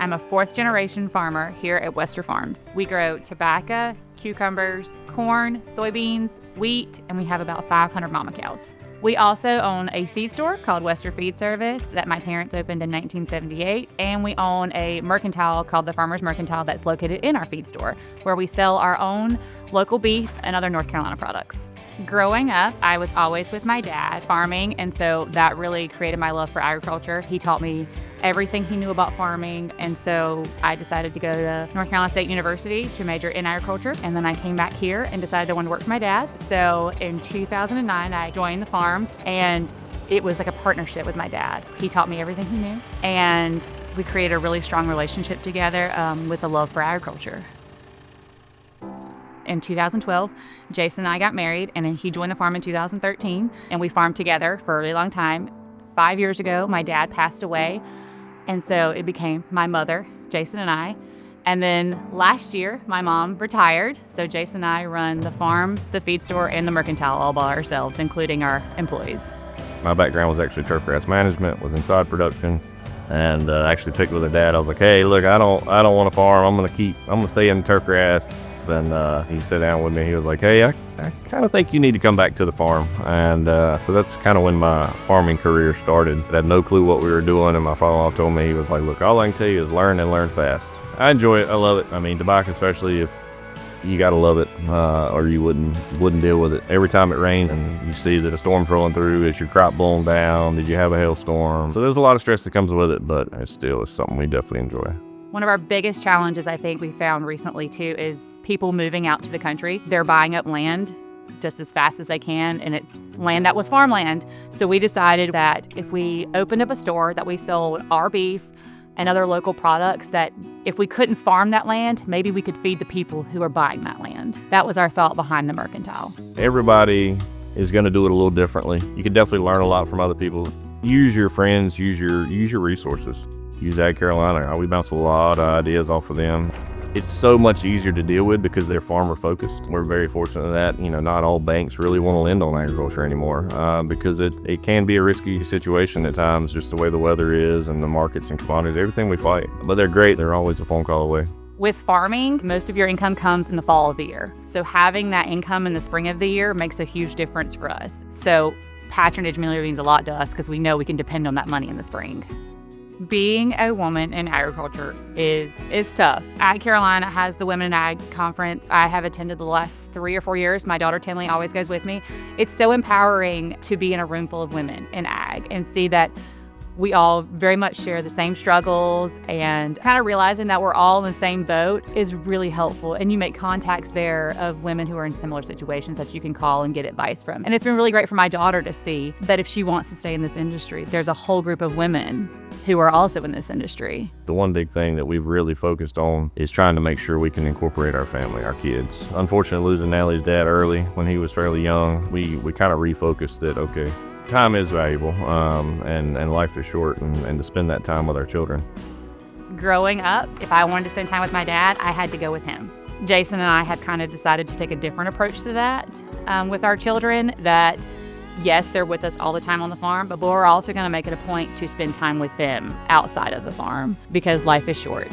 I'm a fourth-generation farmer here at Wester Farms. We grow tobacco, cucumbers, corn, soybeans, wheat, and we have about 500 mama cows. We also own a feed store called Wester Feed Service that my parents opened in 1978, and we own a mercantile called the Farmers Mercantile that's located in our feed store, where we sell our own local beef and other North Carolina products. Growing up, I was always with my dad farming, and so that really created my love for agriculture. He taught me everything he knew about farming, and so I decided to go to North Carolina State University to major in agriculture, and then I came back here and decided I wanted to work for my dad. So in 2009, I joined the farm, and it was like a partnership with my dad. He taught me everything he knew, and we created a really strong relationship together with a love for agriculture. In 2012, Jason and I got married, and then he joined the farm in 2013, and we farmed together for a really long time. 5 years ago, my dad passed away, and so it became my mother, Jason and I. And then last year, my mom retired, so Jason and I run the farm, the feed store, and the mercantile all by ourselves, including our employees. My background was actually turf grass management, was in sod production, and actually picked with her dad. I was like, hey, look, I don't want to farm. I'm gonna stay in turf grass. And he sat down with me. He was like, hey, I kind of think you need to come back to the farm. And so that's kind of when my farming career started. I had no clue what we were doing, and my father-in-law told me, he was like, look, all I can tell you is learn and learn fast. I enjoy it. I love it. I mean, tobacco, especially, if you got to love it or you wouldn't deal with it. Every time it rains and you see that a storm's rolling through, is your crop blown down? Did you have a hailstorm? So there's a lot of stress that comes with it, but it's something we definitely enjoy. One of our biggest challenges I think we found recently too is people moving out to the country. They're buying up land just as fast as they can, and it's land that was farmland. So we decided that if we opened up a store that we sold our beef and other local products, that if we couldn't farm that land, maybe we could feed the people who are buying that land. That was our thought behind the mercantile. Everybody is going to do it a little differently. You can definitely learn a lot from other people. Use your friends, use your resources. Use AgCarolina. We bounce a lot of ideas off of them. It's so much easier to deal with because they're farmer focused. We're very fortunate that, not all banks really want to lend on agriculture anymore because it can be a risky situation at times, just the way the weather is and the markets and commodities, everything we fight. But they're great. They're always a phone call away. With farming, most of your income comes in the fall of the year. So having that income in the spring of the year makes a huge difference for us. So patronage really means a lot to us because we know we can depend on that money in the spring. Being a woman in agriculture is tough. AgCarolina has the Women in Ag Conference. I have attended the last 3 or 4 years. My daughter Tinley always goes with me. It's so empowering to be in a room full of women in ag and see that we all very much share the same struggles, and kind of realizing that we're all in the same boat is really helpful. And you make contacts there of women who are in similar situations that you can call and get advice from. And it's been really great for my daughter to see that if she wants to stay in this industry, there's a whole group of women who are also in this industry. The one big thing that we've really focused on is trying to make sure we can incorporate our family, our kids. Unfortunately, losing Natalie's dad early when he was fairly young, we kind of refocused that, okay, time is valuable and life is short, and to spend that time with our children. Growing up, if I wanted to spend time with my dad, I had to go with him. Jason and I have kind of decided to take a different approach to that with our children, that yes, they're with us all the time on the farm, but we're also going to make it a point to spend time with them outside of the farm because life is short.